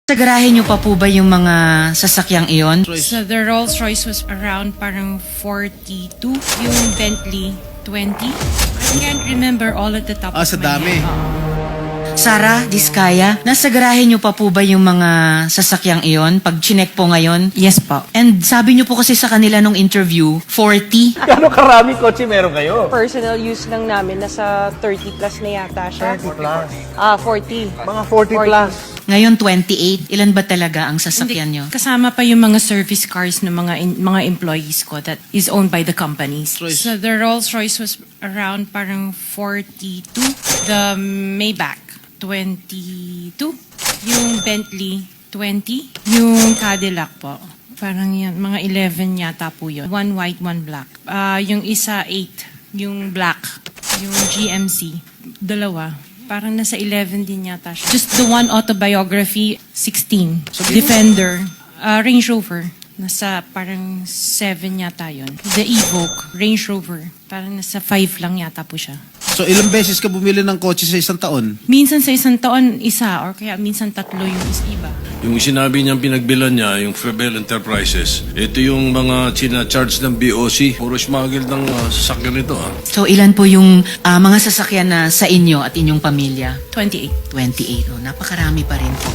Sa garahe niyo pa po ba yung mga sasakyang iyon? So the Rolls Royce was around parang 42, yung Bentley 20. I can't remember all at the top of Sa my dami. head. Sarah, Diskaya, nasa garahe niyo pa po ba yung mga sasakyang iyon pag chinek po ngayon? Yes po. And sabi niyo po kasi sa kanila nung interview, 40. Gano'ng karaming kotse meron kayo? Personal use lang namin, nasa 30 plus na yata siya. 30 plus. 40. Mga 40 plus. Ngayon 28. Ilan ba talaga ang sasakyan niyo? Kasama pa yung mga service cars ng mga employees ko that is owned by the companies. Royce. So the Rolls Royce was around parang 42. The Maybach 22. Yung Bentley 20. Yung Cadillac po. Parang yan, mga 11 yata po yun. One white, one black. Yung isa 8. Yung black. Yung GMC. Dalawa. Parang nasa 11 din yata siya. Just the one autobiography, 16. Defender, Range Rover. Nasa parang 7 yata yun. The Evoque, Range Rover. Parang nasa 5 lang yata po siya. So ilang beses ka bumili ng kotse sa isang taon? Minsan sa isang taon, isa. Or kaya minsan 3 yung iba. Yung sinabi niyang pinagbilan niya, yung Frebel Enterprises, ito yung mga charge ng BOC. Puro smuggle ng sasakyan nito. So ilan po yung mga sasakyan na sa inyo at inyong pamilya? 28. 28. Oh, napakarami pa rin po.